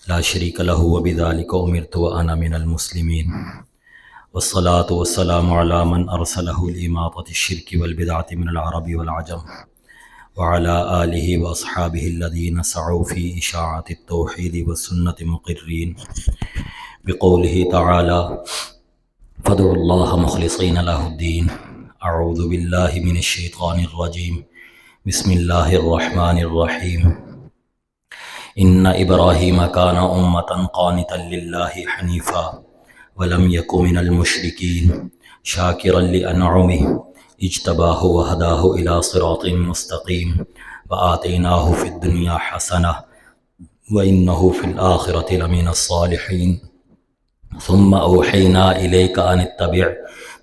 لا شريك له وبذلك أمرت وأنا من المسلمين والصلاة والسلام على من أرسله لإماطة الشرك والبدعة من العرب والعجم وعلى آله وأصحابه الذين سعوا في إشاعة التوحيد والسنة مقرين بقوله تعالى فادعوا الله مخلصين له الدين. أعوذ بالله من الشيطان الرجيم. بسم الله الرحمن الرحيم. إن إبراهيم كان أمة قانتا لله حنيفا ولم يك من المشركين شاكرا لأنعمه اجتباه وهداه إلى صراط مستقيم وآتيناه في الدنيا حسنة وإنه في الآخرة لمن الصالحين ثم أوحينا إليك أن اتبع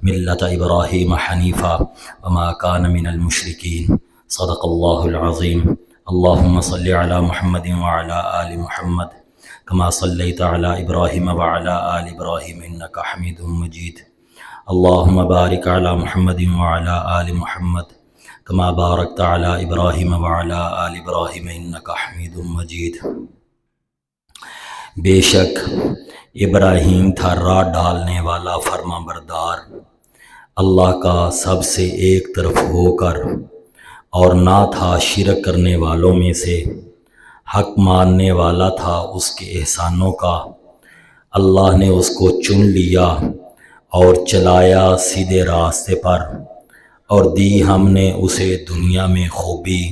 ملة إبراهيم حنيفا وما كان من المشركين. صدق الله العظيم. اللهم صل على محمد وعلى آل محمد كما صليت على إبراهيم وعلى آل إبراهيم إنك حميد مجيد. اللهم بارك على محمد وعلى آل محمد كما باركت على إبراهيم وعلى آل إبراهيم إنك حميد مجيد. بے شک ابراہیم تھا راہ ڈالنے والا فرما بردار، اللہ کا سب سے ایک طرف ہو کر، اور نہ تھا شرک کرنے والوں میں سے، حق ماننے والا تھا اس کے احسانوں کا۔ اللہ نے اس کو چن لیا اور چلایا سیدھے راستے پر، اور دی ہم نے اسے دنیا میں خوبی،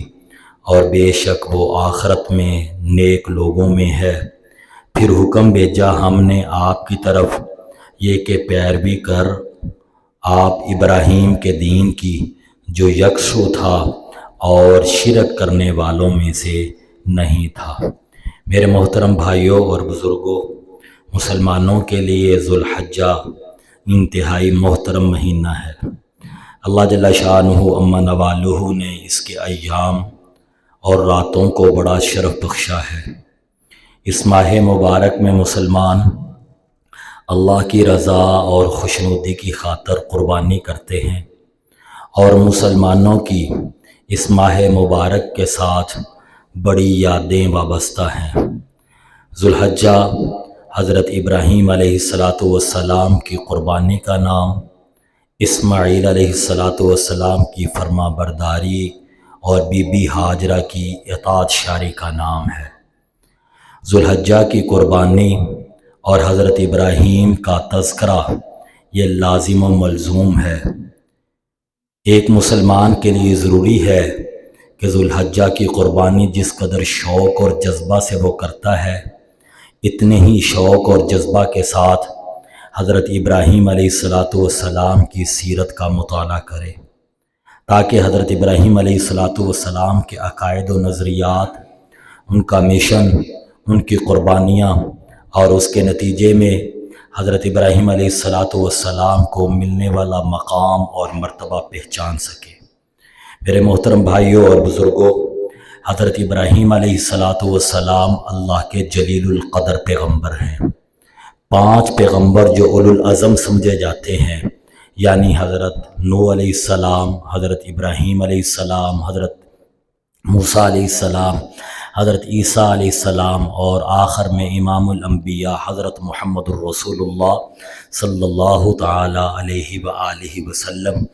اور بے شک وہ آخرت میں نیک لوگوں میں ہے۔ پھر حکم بھیجا ہم نے آپ کی طرف یہ کہ پیروی کر آپ ابراہیم کے دین کی جو یکسو تھا اور شرک کرنے والوں میں سے نہیں تھا۔ میرے محترم بھائیوں اور بزرگوں، مسلمانوں کے لیے ذوالحجہ انتہائی محترم مہینہ ہے۔ اللہ جل شانہ عما نوالہ نے اس کے ایام اور راتوں کو بڑا شرف بخشا ہے۔ اس ماہ مبارک میں مسلمان اللہ کی رضا اور خوشنودی کی خاطر قربانی کرتے ہیں، اور مسلمانوں کی اس ماہ مبارک کے ساتھ بڑی یادیں وابستہ ہیں۔ ذوالحجہ حضرت ابراہیم علیہ السلام کی قربانی کا نام، اسماعیل علیہ السلام کی فرما برداری اور بی بی ہاجرہ کی اطاعت شاری کا نام ہے۔ ذوالحجہ کی قربانی اور حضرت ابراہیم کا تذکرہ یہ لازم و ملزوم ہے۔ ایک مسلمان کے لیے ضروری ہے کہ ذوالحجہ کی قربانی جس قدر شوق اور جذبہ سے وہ کرتا ہے، اتنے ہی شوق اور جذبہ کے ساتھ حضرت ابراہیم علیہ السلام کی سیرت کا مطالعہ کرے، تاکہ حضرت ابراہیم علیہ السلام کے عقائد و نظریات، ان کا مشن، ان کی قربانیاں اور اس کے نتیجے میں حضرت ابراہیم علیہ السلام کو ملنے والا مقام اور مرتبہ پہچان سکے۔ میرے محترم بھائیوں اور بزرگوں، حضرت ابراہیم علیہ السلام اللہ کے جلیل القدر پیغمبر ہیں۔ 5 پیغمبر جو اولو العزم سمجھے جاتے ہیں، یعنی حضرت نوح علیہ السلام، حضرت ابراہیم علیہ السلام، حضرت موسیٰ علیہ السلام، حضرت عیسیٰ علیہ السلام، اور آخر میں امام الانبیاء حضرت محمد الرسول اللہ صلی اللہ تعالی علیہ وآلہ وسلم،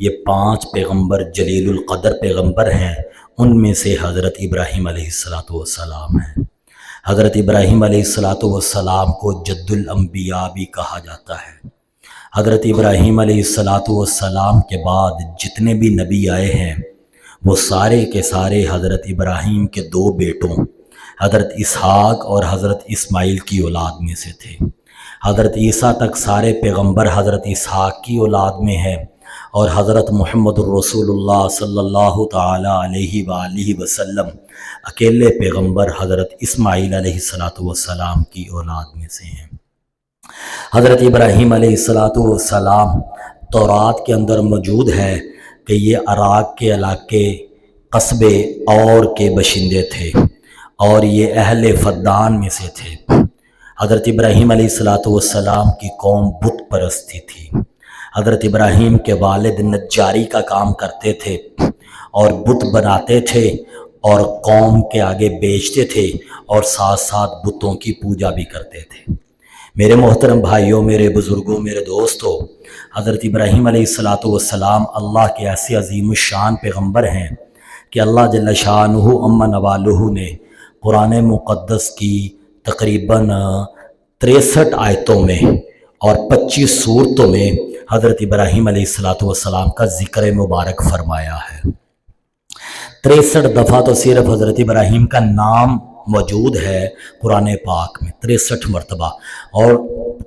یہ 5 پیغمبر جلیل القدر پیغمبر ہیں۔ ان میں سے حضرت ابراہیم علیہ السلام ہیں۔ حضرت ابراہیم علیہ السلام کو جد الانبیاء بھی کہا جاتا ہے۔ حضرت ابراہیم علیہ السلام کے بعد جتنے بھی نبی آئے ہیں، وہ سارے کے سارے حضرت ابراہیم کے 2 بیٹوں حضرت اسحاق اور حضرت اسماعیل کی اولاد میں سے تھے۔ حضرت عیسیٰ تک سارے پیغمبر حضرت اسحاق کی اولاد میں ہیں، اور حضرت محمد الرسول اللہ صلی اللہ تعالی علیہ وآلہ وسلم اکیلے پیغمبر حضرت اسماعیل علیہ السلام کی اولاد میں سے ہیں۔ حضرت ابراہیم علیہ السلام تورات کے اندر موجود ہے کہ یہ عراق کے علاقے قصبے اور کے باشندے تھے، اور یہ اہل فدان میں سے تھے۔ حضرت ابراہیم علیہ السلام کی قوم بت پرستی تھی۔ حضرت ابراہیم کے والد نجاری کا کام کرتے تھے اور بت بناتے تھے، اور قوم کے آگے بیچتے تھے اور ساتھ ساتھ بتوں کی پوجا بھی کرتے تھے۔ میرے محترم بھائیوں، میرے بزرگوں، میرے دوستوں، حضرت ابراہیم علیہ السلام اللہ کے ایسے عظیم الشان پیغمبر ہیں کہ اللہ جل شانہ عم نوالہ نے قرآن مقدس کی تقریباً 63 آیتوں میں اور 25 سورتوں میں حضرت ابراہیم علیہ السلام کا ذکر مبارک فرمایا ہے۔ 63 دفعہ تو صرف حضرت ابراہیم کا نام موجود ہے قرآن پاک میں، 63 مرتبہ، اور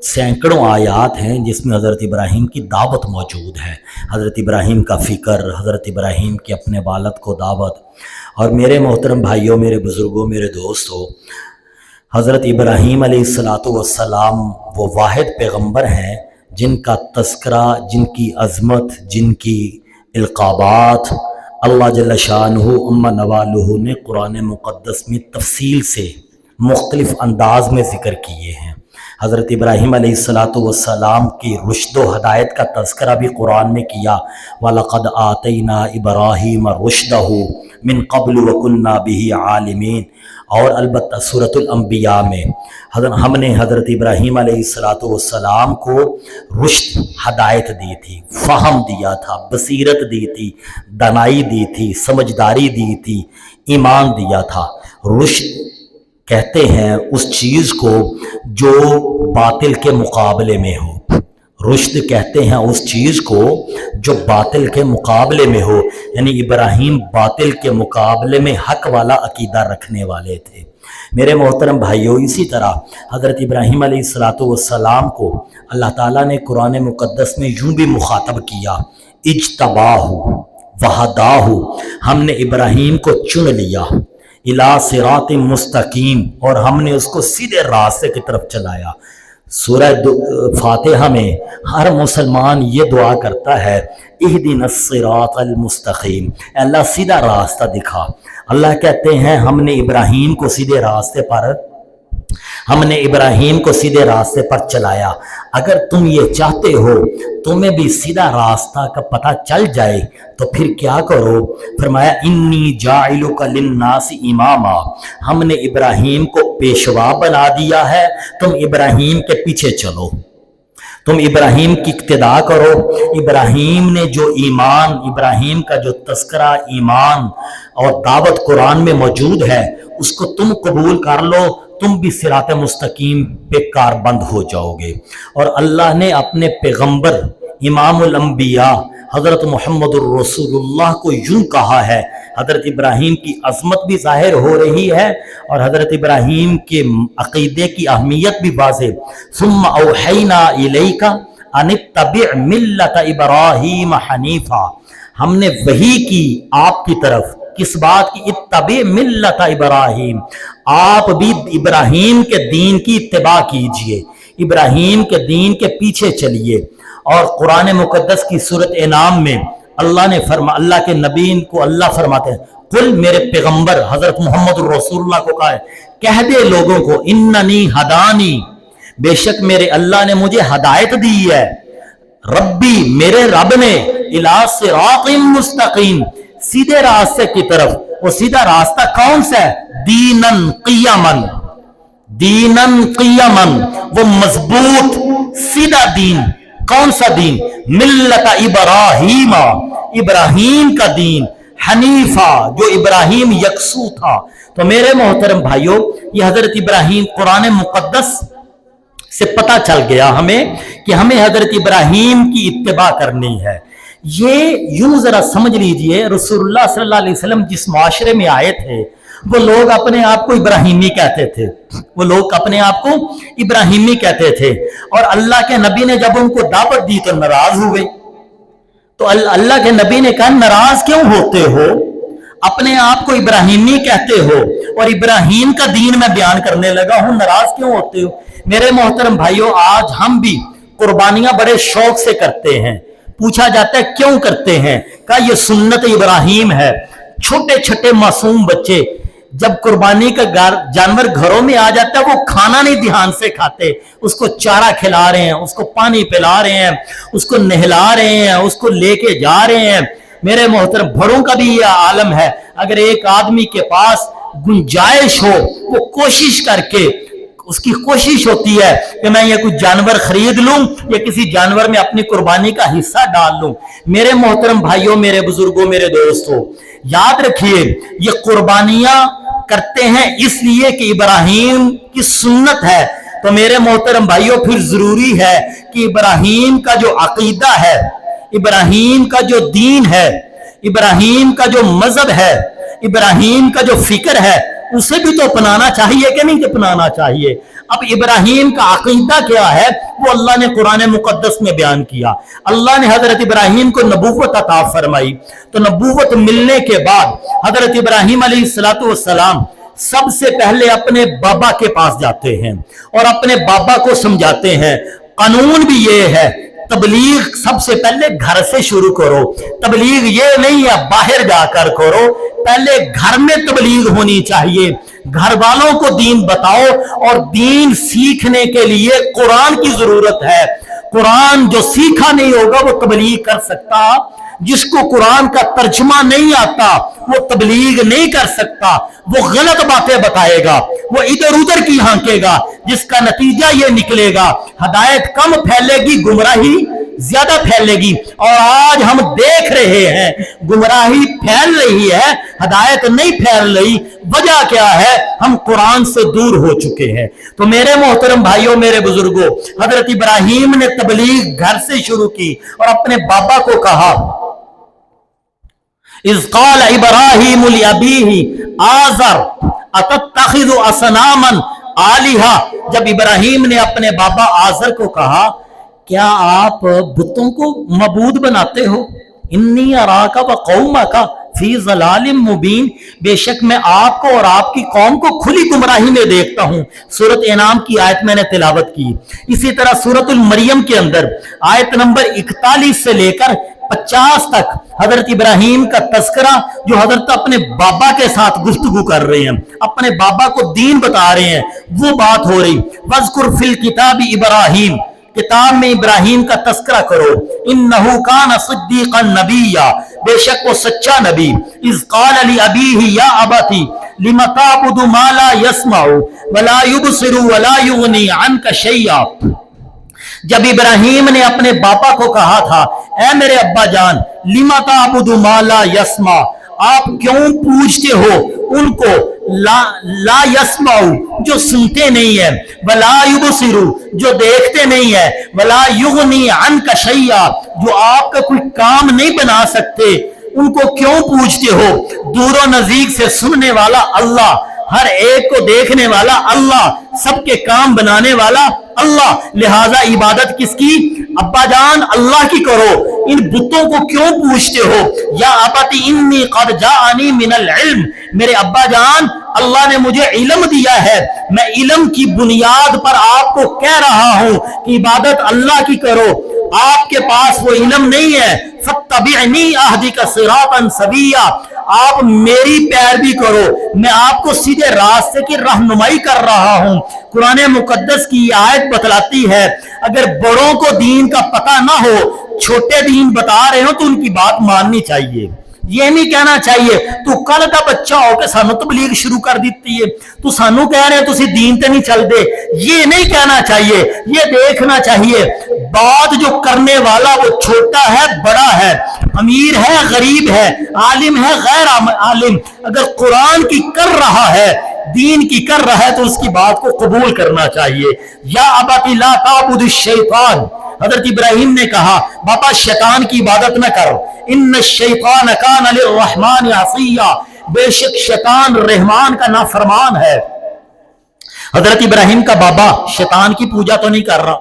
سینکڑوں آیات ہیں جس میں حضرت ابراہیم کی دعوت موجود ہے، حضرت ابراہیم کا فکر، حضرت ابراہیم کے اپنے والد کو دعوت۔ اور میرے محترم بھائیوں، میرے بزرگوں، میرے دوستوں، حضرت ابراہیم علیہ السلام وہ واحد پیغمبر ہیں جن کا تذکرہ، جن کی عظمت، جن کی القابات اللہ جل شانہ عم نوالہ نے قرآن مقدس میں تفصیل سے مختلف انداز میں ذکر کیے ہیں۔ حضرت ابراہیم علیہ السلام کی رشد و ہدایت کا تذکرہ بھی قرآن میں کیا، وَلَقَدْ آتَيْنَا إِبْرَاهِيمَ رُشْدَهُ مِن قَبْلُ وَكُنَّا بِهِ عَالِمِينَ، اور البتہ سورۃ الانبیاء میں ہم نے حضرت ابراہیم علیہ السلام کو رشد، ہدایت دی تھی، فہم دیا تھا، بصیرت دی تھی، دانائی دی تھی، سمجھداری دی تھی، ایمان دیا تھا۔ رشد کہتے ہیں اس چیز کو جو باطل کے مقابلے میں ہو، رشد کہتے ہیں اس چیز کو جو باطل کے مقابلے میں ہو، یعنی ابراہیم باطل کے مقابلے میں حق والا عقیدہ رکھنے والے تھے۔ میرے محترم بھائیوں، اسی طرح حضرت ابراہیم علیہ السلام کو اللہ تعالیٰ نے قرآن مقدس میں یوں بھی مخاطب کیا، اجتباہ وہداہ، ہم نے ابراہیم کو چن لیا، الی صراط مستقیم، اور ہم نے اس کو سیدھے راستے کی طرف چلایا۔ سورہ فاتحہ میں ہر مسلمان یہ دعا کرتا ہے، اہدنا الصراط المستقیم، اے اللہ سیدھا راستہ دکھا۔ اللہ کہتے ہیں ہم نے ابراہیم کو سیدھے راستے پر چلایا۔ اگر تم یہ چاہتے ہو تمہیں بھی سیدھا راستہ کا پتہ چل جائے تو پھر کیا کرو؟ فرمایا انی جاعلک للناس اماما، ہم نے ابراہیم کو پیشوا بنا دیا ہے، تم ابراہیم کے پیچھے چلو، تم ابراہیم کی اقتداء کرو۔ ابراہیم نے جو ایمان، ابراہیم کا جو تذکرہ ایمان اور دعوت قرآن میں موجود ہے اس کو تم قبول کر لو، تم بھی صراط مستقیم پہ کاربند ہو جاؤ گے۔ اور اللہ نے اپنے پیغمبر امام الانبیاء حضرت محمد الرسول اللہ کو یوں کہا ہے، حضرت ابراہیم کی عظمت بھی ظاہر ہو رہی ہے اور حضرت ابراہیم کے عقیدے کی اہمیت بھی واضح۔ ثم اوحینا الیک ان اتبع ملت ابراہیم حنیفا، ہم نے وحی کی آپ کی طرف، کس بات کی؟ اتبع ملت ابراہیم، آپ بھی ابراہیم کے دین کی اتباع کیجئے، ابراہیم کے دین کے پیچھے چلیے۔ اور قرآن مقدس کی سورۃ انعام میں اللہ کے نبی کو اللہ فرماتے ہیں، قل، میرے پیغمبر حضرت محمد الرسول اللہ کو کہا ہے، کہہ دے لوگوں کو، اننی ہدانی، بے شک میرے اللہ نے مجھے ہدایت دی ہے، ربی، میرے رب نے، الی صراط مستقیم، سیدھے راستے کی طرف۔ وہ سیدھا راستہ کون سا ہے؟ دینن قیمن، دینن قیمن، وہ مضبوط سیدھا دین۔ کون سا دین؟ ملت ابراہیم، ابراہیم کا دین، حنیفہ، جو ابراہیم یکسو تھا۔ تو میرے محترم بھائیوں، یہ حضرت ابراہیم، قرآن مقدس سے پتہ چل گیا ہمیں کہ ہمیں حضرت ابراہیم کی اتباع کرنی ہے۔ یہ یوں ذرا سمجھ لیجئے، رسول اللہ صلی اللہ علیہ وسلم جس معاشرے میں آئے تھے وہ لوگ اپنے آپ کو ابراہیمی کہتے تھے، اور اللہ کے نبی نے جب ان کو دعوت دی تو ناراض ہوئے۔ تو اللہ کے نبی نے کہا، ناراض کیوں ہوتے ہو؟ اپنے آپ کو ابراہیمی کہتے ہو اور ابراہیم کا دین میں بیان کرنے لگا ہوں، ناراض کیوں ہوتے ہو؟ میرے محترم بھائیوں، آج ہم بھی قربانیاں بڑے شوق سے کرتے ہیں۔ پوچھا جاتا ہے کیوں کرتے ہیں؟ کہا یہ سنت ابراہیم ہے۔ چھوٹے چھوٹے معصوم بچے جب قربانی کا جانور گھروں میں آ جاتا ہے وہ کھانا نہیں دھیان سے کھاتے، اس کو چارہ کھلا رہے ہیں، اس کو پانی پلا رہے ہیں، اس کو نہلا رہے ہیں، اس کو لے کے جا رہے ہیں، میرے محترم بڑوں کا بھی یہ عالم ہے، اگر ایک آدمی کے پاس گنجائش ہو وہ کوشش کر کے، اس کی کوشش ہوتی ہے کہ میں یہ کچھ جانور خرید لوں یا کسی جانور میں اپنی قربانی کا حصہ ڈال لوں۔ میرے محترم بھائیوں، میرے بزرگوں، میرے دوستوں، یاد رکھیے یہ قربانیاں کرتے ہیں اس لیے کہ ابراہیم کی سنت ہے۔ تو میرے محترم بھائیوں، پھر ضروری ہے کہ ابراہیم کا جو عقیدہ ہے، ابراہیم کا جو دین ہے، ابراہیم کا جو مذہب ہے، ابراہیم کا جو فکر ہے، اسے بھی تو اپنانا چاہیے کہ نہیں اپنانا چاہیے۔ اب ابراہیم کا عقیدہ کیا ہے وہ اللہ نے قرآن مقدس میں بیان کیا۔ اللہ نے حضرت ابراہیم کو نبوت عطا فرمائی، تو نبوت ملنے کے بعد حضرت ابراہیم علیہ السلام سب سے پہلے اپنے بابا کے پاس جاتے ہیں اور اپنے بابا کو سمجھاتے ہیں۔ قانون بھی یہ ہے، تبلیغ سب سے پہلے گھر سے شروع کرو۔ تبلیغ یہ نہیں ہے باہر جا کر کرو، پہلے گھر میں تبلیغ ہونی چاہیے۔ گھر والوں کو دین بتاؤ، اور دین سیکھنے کے لیے قرآن کی ضرورت ہے۔ قرآن جو سیکھا نہیں ہوگا وہ تبلیغ کر سکتا؟ جس کو قرآن کا ترجمہ نہیں آتا وہ تبلیغ نہیں کر سکتا، وہ غلط باتیں بتائے گا، وہ ادھر ادھر کی ہانکے گا، جس کا نتیجہ یہ نکلے گا ہدایت کم پھیلے گی، گمراہی زیادہ پھیلے گی۔ اور آج ہم دیکھ رہے ہیں گمراہی پھیل رہی ہے، ہدایت نہیں پھیل رہی۔ وجہ کیا ہے؟ ہم قرآن سے دور ہو چکے ہیں۔ تو میرے محترم بھائیوں، میرے بزرگوں، حضرت ابراہیم نے تبلیغ گھر سے شروع کی اور اپنے بابا کو کہا، اذ قال ابراہیم لابیہ آزر اتتخذ اصناما آلہہ، جب ابراہیم نے اپنے بابا آزر کو کہا کیا آپ بتوں کو معبود بناتے ہو؟ انی اراک وقومک فی ضلال مبین، بے شک میں آپ کو اور آپ کی قوم کو کھلی گمراہی میں دیکھتا ہوں۔ سورۃ انعام کی آیت میں نے تلاوت کی۔ اسی طرح سورۃ المریم کے اندر آیت نمبر 41 سے لے کر 50 تک حضرت ابراہیم کا تذکرہ، جو حضرت اپنے بابا کے ساتھ گفتگو کر رہے ہیں، اپنے بابا کو دین بتا رہے ہیں، وہ بات ہو رہی۔ وَاذْكُرْ فِي الْكِتَابِ ابراہیم، کتاب میں ابراہیم کا تذکرہ کرو۔ انہو کان صدیقا نبیا، بے شک وہ سچا نبی۔ اذ قال لابیہ یا ابت لم تعبد ما لا يسمع ولا يبصر ولا يغنی عنک شیئا، جب ابراہیم نے اپنے بابا کو کہا تھا اے میرے ابا جان، لم تعبد ما لا يسمع، آپ کیوں پوجتے ہو ان کو لا یسمع، جو سنتے نہیں ہے، ولا یبصر، جو دیکھتے نہیں ہے، ولا یغنی عنک شیئا، جو آپ کا کوئی کام نہیں بنا سکتے، ان کو کیوں پوجتے ہو؟ دور و نزدیک سے سننے والا اللہ، ہر ایک کو دیکھنے والا اللہ، سب کے کام بنانے والا اللہ، لہذا عبادت کس کی؟ ابا جان اللہ کی کرو، ان بتوں کو کیوں پوچھتے ہو؟ یا ابت انی قد جاءنی من العلم، میرے ابا جان اللہ نے مجھے علم دیا ہے، میں علم کی بنیاد پر آپ کو کہہ رہا ہوں کہ عبادت اللہ کی کرو۔ آپ کے پاس وہ علم نہیں ہے، فاتبعنی اہدک صراطا سویا، آپ میری پیروی کرو، میں آپ کو سیدھے راستے کی رہنمائی کر رہا ہوں۔ قرآن مقدس کی آیت بتلاتی ہے اگر بڑوں کو دین کا پتہ نہ ہو، چھوٹے دین بتا رہے ہو تو ان کی بات ماننی چاہیے۔ یہ نہیں کہنا چاہیے تو کل کا بچہ ہو کہ سانو تبلیغ شروع کر دیتی ہے، تو سانو کہہ رہے ہیں تسی دین تے نہیں چل دے، یہ نہیں کہنا چاہیے۔ یہ دیکھنا چاہیے بات جو کرنے والا وہ چھوٹا ہے بڑا ہے، امیر ہے غریب ہے، عالم ہے غیر عالم، اگر قرآن کی کر رہا ہے، دین کی کر رہا ہے تو اس کی بات کو قبول کرنا چاہیے۔ یا ابت لا تعبد الشیطان، حضرت ابراہیم نے کہا باپا شیطان کی عبادت نہ کرو، ان الشیطان کان للرحمن عصیا، بے شک شیطان رحمان کا نافرمان ہے۔ حضرت ابراہیم کا بابا شیطان کی پوجا تو نہیں کر رہا،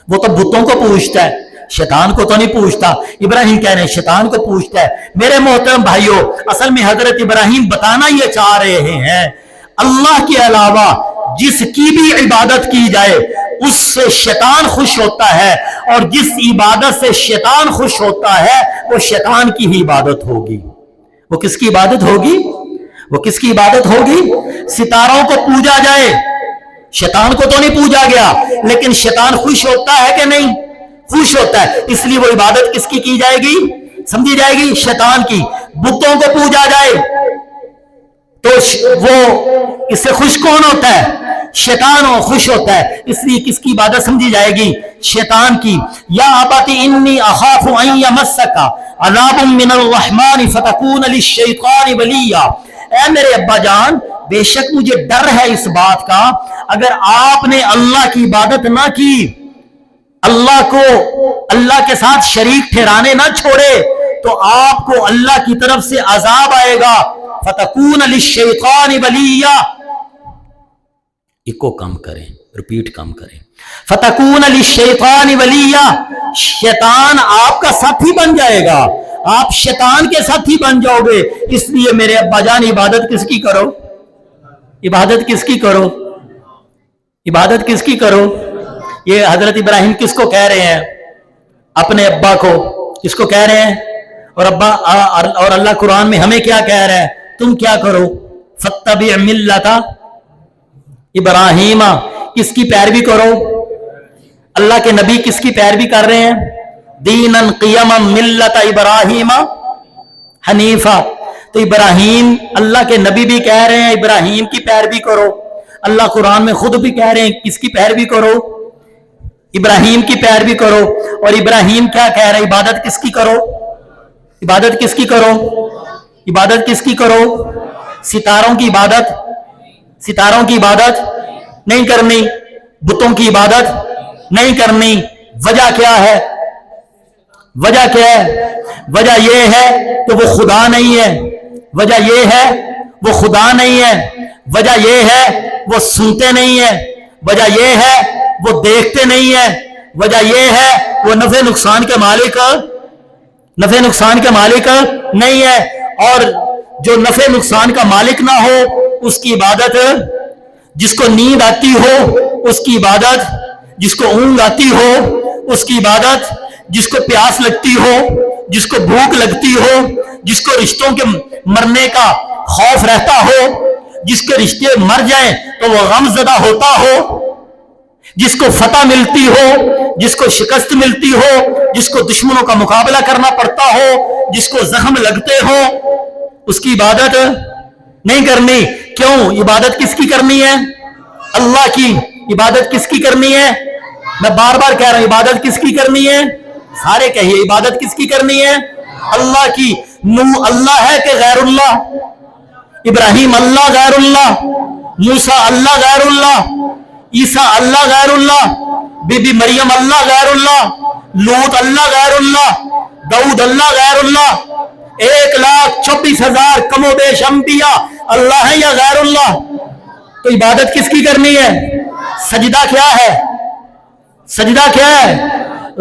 وہ تو بتوں کو پوجتا ہے، شیطان کو تو نہیں پوچھتا۔ ابراہیم کہہ رہے ہیں شیطان کو پوچھتا ہے۔ میرے محترم بھائیوں، اصل میں حضرت ابراہیم بتانا یہ چاہ رہے ہیں اللہ کے علاوہ جس کی بھی عبادت کی جائے اس سے شیطان خوش ہوتا ہے، اور جس عبادت سے شیطان خوش ہوتا ہے وہ شیطان کی ہی عبادت ہوگی۔ وہ کس کی عبادت ہوگی؟ وہ کس کی عبادت ہوگی؟ ستاروں کو پوجا جائے، شیطان کو تو نہیں پوجا گیا، لیکن شیطان خوش ہوتا ہے کہ نہیں؟ خوش ہوتا ہے، اس لیے وہ عبادت کس کی جائے گی؟ سمجھی جائے گی شیطان کی. بتوں کو پوجا جائے تو وہ اس سے خوش کون ہوتا ہے؟ شیطان وہ خوش ہوتا ہے. اس لیے کس کی عبادت سمجھی جائے گی؟ شیطان کی. یا ابت انی اخاف ان یمسک عذاب من الرحمن فتکون للشیطان ولیا. اے میرے ابا جان، بے شک مجھے ڈر ہے اس بات کا، اگر آپ نے اللہ کی عبادت نہ کی، اللہ کو اللہ کے ساتھ شریک ٹھہرانے نہ چھوڑے، تو آپ کو اللہ کی طرف سے عذاب آئے گا. فتکون للشیطان ولیا. ایکو کم کریں، ریپیٹ کم کریں. فتکون للشیطان ولیا. شیطان آپ کا ساتھی بن جائے گا، آپ شیطان کے ساتھی بن جاؤ گے. اس لیے میرے ابا جان عبادت کس کی کرو؟ عبادت کس کی کرو؟ عبادت کس کی کرو؟ یہ حضرت ابراہیم کس کو کہہ رہے ہیں؟ اپنے ابا کو. کس کو کہہ رہے ہیں؟ اور ابا اور اللہ قرآن میں ہمیں کیا کہہ رہا ہے؟ تم کیا کرو؟ فاتبع ملت ابراہیم. کس کی پیروی کرو؟ اللہ کے نبی کس کی پیروی کر رہے ہیں؟ دینا قیما ملت ابراہیم حنیفہ. تو ابراہیم، اللہ کے نبی بھی کہہ رہے ہیں ابراہیم کی پیروی کرو. اللہ قرآن میں خود بھی کہہ رہے ہیں کس کی پیروی کرو؟ ابراہیم کی پیروی کرو. اور ابراہیم کیا کہہ رہے ہیں؟ عبادت کس کی کرو؟ عبادت کس کی کرو؟ عبادت کس کی کرو؟ ستاروں کی عبادت؟ ستاروں کی عبادت نہیں کرنی، بتوں کی عبادت نہیں کرنی. وجہ کیا ہے؟ وجہ کیا ہے؟ وجہ یہ ہے کہ وہ خدا نہیں ہے. وجہ یہ ہے وہ خدا نہیں ہے. وجہ یہ ہے وہ سنتے نہیں ہیں. وجہ یہ ہے وہ دیکھتے نہیں ہیں. وجہ یہ ہے وہ نفع نقصان کے مالک نہیں ہے. اور جو نفع نقصان کا مالک نہ ہو اس کی عبادت، جس کو نیند آتی ہو اس کی عبادت، جس کو اونگ آتی ہو اس کی عبادت، جس کو پیاس لگتی ہو، جس کو بھوک لگتی ہو، جس کو رشتوں کے مرنے کا خوف رہتا ہو، جس کے رشتے مر جائیں تو وہ غم زدہ ہوتا ہو، جس کو فتح ملتی ہو، جس کو شکست ملتی ہو، جس کو دشمنوں کا مقابلہ کرنا پڑتا ہو، جس کو زخم لگتے ہو، اس کی عبادت نہیں کرنی. کیوں؟ عبادت کس کی کرنی ہے؟ اللہ کی. عبادت کس کی کرنی ہے؟ میں بار بار کہہ رہا ہوں، عبادت کس کی کرنی ہے؟ سارے کہیے، عبادت کس کی کرنی ہے؟ اللہ کی. نوح اللہ ہے کہ غیر اللہ؟ ابراہیم اللہ غیر اللہ؟ موسیٰ اللہ غیر اللہ؟ عیسیٰ اللہ غیر اللہ؟ بی بی مریم اللہ غیر اللہ؟ لوط اللہ غیر اللہ؟ داؤد اللہ غیر اللہ؟ 1,26,000 کم و بیش انبیاء اللہ ہے یا غیر اللہ؟ تو عبادت کس کی کرنی ہے؟ سجدہ کیا ہے؟ سجدہ کیا ہے؟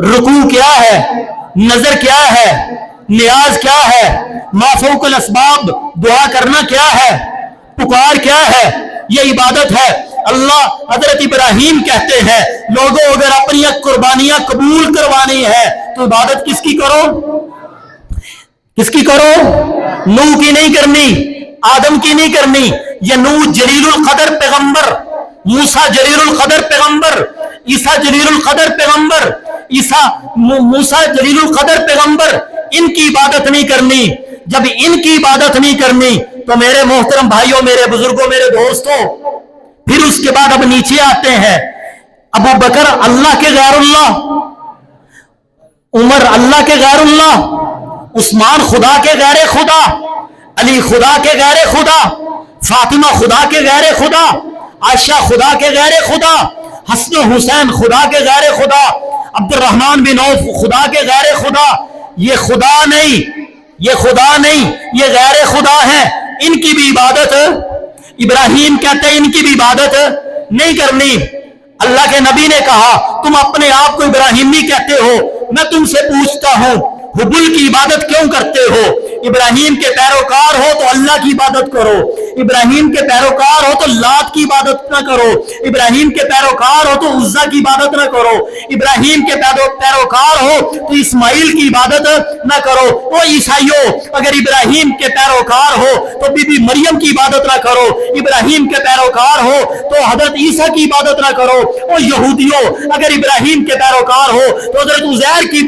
رکوع کیا ہے؟ نظر کیا ہے؟ نیاز کیا ہے؟ ما فوق الاسباب دعا کرنا کیا ہے؟ پکار کیا ہے؟ یہ عبادت ہے. اللہ حضرت ابراہیم کہتے ہیں لوگوں اگر اپنی قربانیاں قبول کروانی ہے تو عبادت کس کی کرو؟ کس کی کرو؟ نوح کی نہیں کرنی، آدم کی نہیں کرنی. یہ نوح جلیل القدر پیغمبر، موسیٰ جلیل القدر پیغمبر، عیسیٰ جلیل القدر پیغمبر، موسیٰ جلیل القدر پیغمبر، ان کی عبادت نہیں کرنی. جب ان کی عبادت نہیں کرنی تو میرے محترم بھائیوں، میرے بزرگوں، میرے دوستوں، پھر اس کے بعد اب نیچے آتے ہیں. ابو بکر اللہ کے غیر اللہ، عمر اللہ کے غیر اللہ، عثمان خدا کے غیر خدا، علی خدا کے غیر خدا، فاطمہ خدا کے غیر خدا، عائشہ خدا کے غیر خدا، حسن و حسین خدا کے غیر خدا، عبد الرحمن بن عوف خدا کے غیر خدا. یہ خدا نہیں، یہ خدا نہیں، یہ غیر خدا ہے. ان کی بھی عبادت ابراہیم کہتے ہیں ان کی بھی عبادت نہیں کرنی. اللہ کے نبی نے کہا تم اپنے آپ کو ابراہیمی کہتے ہو، میں تم سے پوچھتا ہوں حبل کی عبادت کیوں کرتے ہو؟ ابراہیم کے پیروکار ہو تو اللہ کی عبادت کرو. ابراہیم کے پیروکار ہو تو لات کی عبادت نہ کرو. ابراہیم کے پیروکار ہو تو عزا کی عبادت نہ کرو. ابراہیم کے پیروکار ہو تو اسماعیل کی عبادت نہ کرو. او عیسائیوں، اگر ابراہیم کے پیروکار ہو تو بی بی مریم کی عبادت نہ کرو. ابراہیم کے پیروکار ہو تو حضرت عیسیٰ کی عبادت نہ کرو. او یہودیوں، اگر ابراہیم کے پیروکار ہو تو حضرت عزیر کی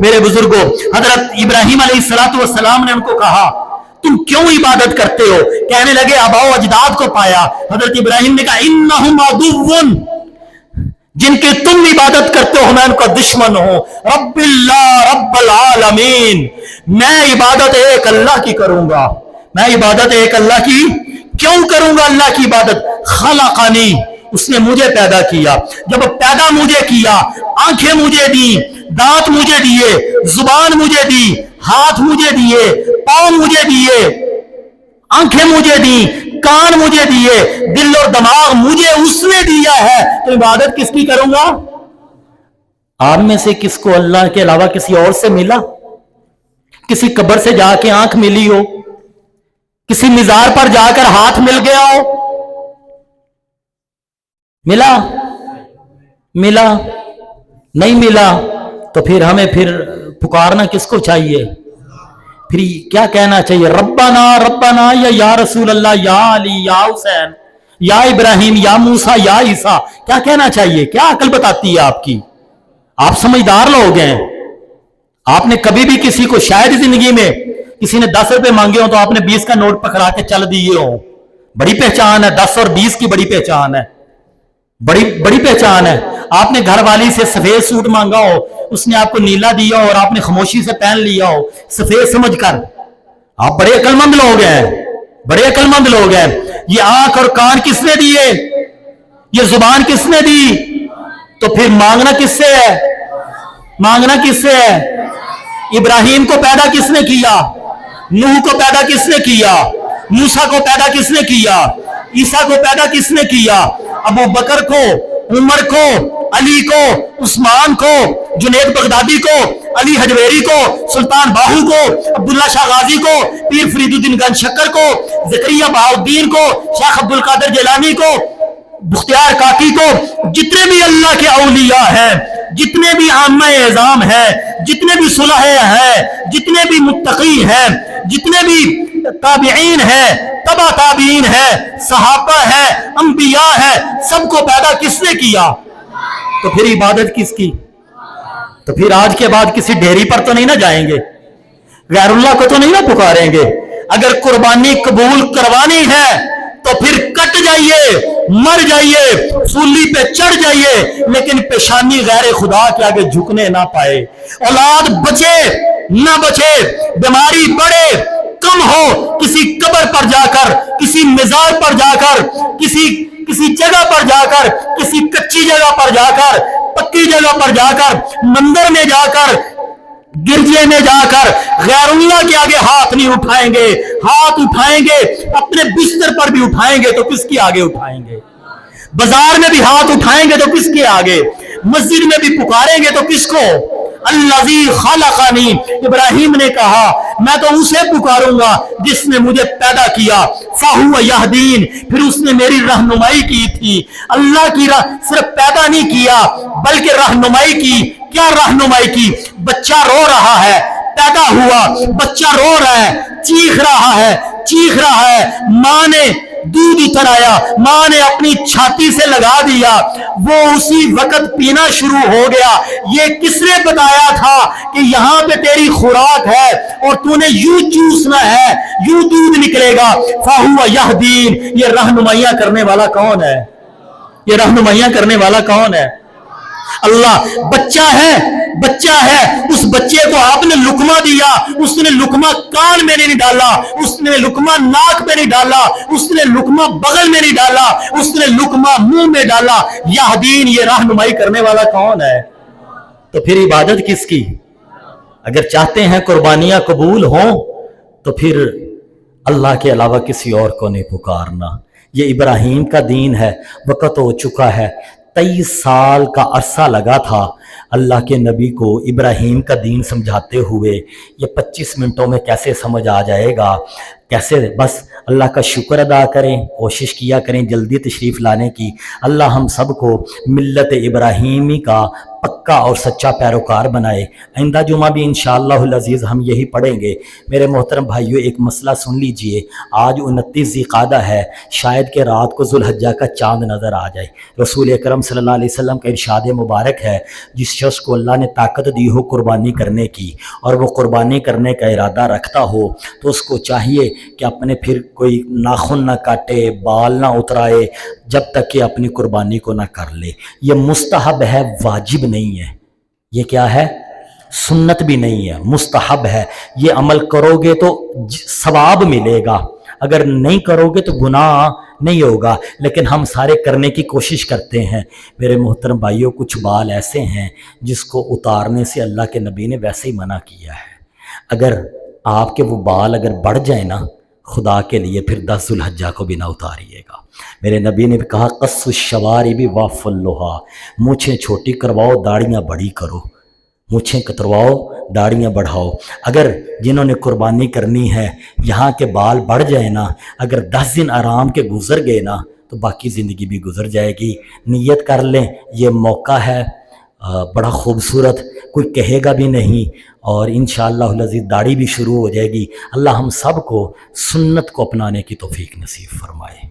میرے بزرگوں، حضرت ابراہیم علیہ الصلوۃ والسلام نے ان کو کہا تم کیوں عبادت کرتے ہو؟ کہنے لگے آباء و اجداد کو پایا۔ حضرت ابراہیم نے کہا انہم عدو، جن کی تم عبادت کرتے ہو میں ان کا دشمن ہوں۔ رب اللہ رب العالمین، میں عبادت ایک اللہ کی کروں گا، میں عبادت ایک اللہ کی کیوں کروں گا؟ اللہ کی عبادت، خلقنی، اس نے مجھے پیدا کیا، جب پیدا مجھے کیا، آنکھیں مجھے دی، دانت مجھے دیے، زبان مجھے دی، ہاتھ مجھے دیے، پاؤں مجھے دیے، آنکھیں مجھے دی، کان مجھے دیے، دل اور دماغ مجھے اس نے دیا ہے، تو عبادت کس کی کروں گا؟ آپ میں سے کس کو اللہ کے علاوہ کسی اور سے ملا؟ کسی قبر سے جا کے آنکھ ملی ہو، کسی مزار پر جا کر ہاتھ مل گیا ہو؟ ملا؟ ملا؟ نہیں ملا؟ تو پھر ہمیں پھر پکارنا کس کو چاہیے؟ پھر کیا کہنا چاہیے؟ ربنا ربنا، یا رسول اللہ، یا علی، یا حسین، یا ابراہیم، یا موسیٰ، یا عیسیٰ، کیا کہنا چاہیے؟ کیا عقل بتاتی ہے آپ کی؟ آپ سمجھدار لوگ ہیں، آپ نے کبھی بھی کسی کو شاید زندگی میں کسی نے 10 روپے مانگے ہوں تو آپ نے 20 کا نوٹ پکڑا کے چل دیے ہوں، بڑی پہچان ہے، 10 اور 20 کی بڑی پہچان ہے، بڑی پہچان ہے۔ آپ نے گھر والی سے سفید سوٹ مانگا ہو، اس نے آپ کو نیلا دیا ہو اور آپ نے خاموشی سے پہن لیا ہو سفید سمجھ کر، آپ بڑے عقل مند لوگ ہیں، بڑے عقل مند لوگ ہیں۔ یہ آنکھ اور کان کس نے دیے؟ یہ زبان کس نے دی؟ تو پھر مانگنا کس سے ہے؟ مانگنا کس سے ہے؟ ابراہیم کو پیدا کس نے کیا؟ نوح کو پیدا کس نے کیا؟ موسیٰ کو پیدا کس نے کیا؟ عیسیٰ کو پیدا کس نے کیا؟ ابو بکر کو، عمر کو، علی کو، عثمان کو، جنید بغدادی کو، علی حجویری کو، سلطان باہو کو، عبداللہ شاہ غازی کو، پیر فرید الدین گنج شکر کو، زکریا بہاؤالدین کو، شیخ عبد القادر جیلانی کو، بختیار کاکی کو، جتنے بھی اللہ کے اولیاء ہیں، جتنے بھی عامہ اعظام ہیں، جتنے بھی صلحاء ہیں، جتنے بھی متقی ہیں، جتنے بھی تابعین ہیں، تبع تابعین ہیں، صحابہ ہیں، انبیاء ہیں، سب کو پیدا کس نے کیا؟ تو پھر عبادت کس کی؟ تو پھر آج کے بعد کسی ڈھیری پر تو نہیں نہ جائیں گے، غیر اللہ کو تو نہیں نہ پکاریں گے۔ اگر قربانی قبول کروانی ہے تو پھر کٹ جائیے، مر جائیے، سولی پہ چڑھ جائیے، لیکن پیشانی غیر خدا کے آگے جھکنے نہ پائے۔ اولاد بچے نہ بچے، بیماری بڑھے کم ہو، کسی قبر پر جا کر، کسی مزار پر جا کر، کسی جگہ پر جا کر، کسی کچی جگہ پر جا کر، پکی جگہ پر جا کر، مندر میں جا کر، گرجے میں جا کر غیر اللہ کے آگے ہاتھ نہیں اٹھائیں گے۔ ہاتھ اٹھائیں گے اپنے بستر پر بھی اٹھائیں گے تو کس کے آگے اٹھائیں گے؟ بازار میں بھی ہاتھ اٹھائیں گے تو کس کے آگے؟ مسجد میں بھی پکاریں گے تو کس کو؟ الذی خلقنی، ابراہیم نے کہا میں تو اسے پکاروں گا جس نے مجھے پیدا کیا، فہو یہدین، پھر اس نے میری رہنمائی کی تھی۔ اللہ کی صرف پیدا نہیں کیا بلکہ رہنمائی کی۔ کیا رہنمائی کی؟ بچہ رو رہا ہے، پیدا ہوا، بچہ رو رہا ہے، چیخ رہا ہے، ماں نے دودھ اترایا، ماں نے اپنی چھاتی سے لگا دیا، وہ اسی وقت پینا شروع ہو گیا۔ یہ کس نے بتایا تھا کہ یہاں پہ تیری خوراک ہے اور تو نے یوں چوسنا ہے، یوں دودھ نکلے گا؟ فہو یہدین، یہ رہنمائیاں کرنے والا کون ہے؟ یہ رہنمائیاں کرنے والا کون ہے؟ اللہ۔ بچہ ہے، اس بچے کو آپ نے لقمہ دیا، اس نے لقمہ کان میں نہیں ڈالا، اس نے لقمہ ناک میں نہیں ڈالا، اس نے لقمہ بغل میں نہیں ڈالا، اس نے لقمہ منہ میں ڈالا۔ یہدین، یہ رہنمائی کرنے والا کون ہے؟ تو پھر عبادت کس کی؟ اگر چاہتے ہیں قربانیاں قبول ہوں تو پھر اللہ کے علاوہ کسی اور کو نہیں پکارنا۔ یہ ابراہیم کا دین ہے، وقت ہو چکا ہے۔ 23 سال کا عرصہ لگا تھا اللہ کے نبی کو ابراہیم کا دین سمجھاتے ہوئے۔ یہ 25 منٹوں میں کیسے سمجھ آ جائے گا؟ کیسے؟ بس اللہ کا شکر ادا کریں، کوشش کیا کریں جلدی تشریف لانے کی۔ اللہ ہم سب کو ملت ابراہیمی کا پکا پکا اور سچا پیروکار بنائے۔ آئندہ جمعہ بھی انشاءاللہ العزیز ہم یہی پڑھیں گے۔ میرے محترم بھائیو، ایک مسئلہ سن لیجئے، آج 29 ذی القعدہ ہے، شاید کہ رات کو ذو الحجہ کا چاند نظر آ جائے۔ رسول اکرم صلی اللہ علیہ وسلم کا ارشاد مبارک ہے، جس شخص کو اللہ نے طاقت دی ہو قربانی کرنے کی اور وہ قربانی کرنے کا ارادہ رکھتا ہو تو اس کو چاہیے کہ اپنے پھر کوئی ناخن نہ کاٹے، بال نہ اترائے، جب تک کہ اپنی قربانی کو نہ کر لے۔ یہ مستحب ہے، واجب نہیں ہے۔ یہ کیا ہے؟ سنت بھی نہیں ہے، مستحب ہے۔ یہ عمل کرو گے تو ثواب ملے گا، اگر نہیں کرو گے تو گناہ نہیں ہوگا، لیکن ہم سارے کرنے کی کوشش کرتے ہیں۔ میرے محترم بھائیوں، کچھ بال ایسے ہیں جس کو اتارنے سے اللہ کے نبی نے ویسے ہی منع کیا ہے۔ اگر آپ کے وہ بال اگر بڑھ جائیں نا، خدا کے لیے پھر 10 ذو الحجہ کو بھی نہ اتاریے گا۔ میرے نبی نے بھی کہا، قص الشوارب وعف اللحیٰ، مونچھیں چھوٹی کرواؤ، داڑیاں بڑی کرو، مونچھیں کترواؤ، داڑیاں بڑھاؤ۔ اگر جنہوں نے قربانی کرنی ہے یہاں کے بال بڑھ جائے نا، اگر 10 دن آرام کے گزر گئے نا تو باقی زندگی بھی گزر جائے گی۔ نیت کر لیں، یہ موقع ہے بڑا خوبصورت، کوئی کہے گا بھی نہیں، اور انشاءاللہ العزیز داڑھی بھی شروع ہو جائے گی۔ اللہ ہم سب کو سنت کو اپنانے کی توفیق نصیب فرمائے۔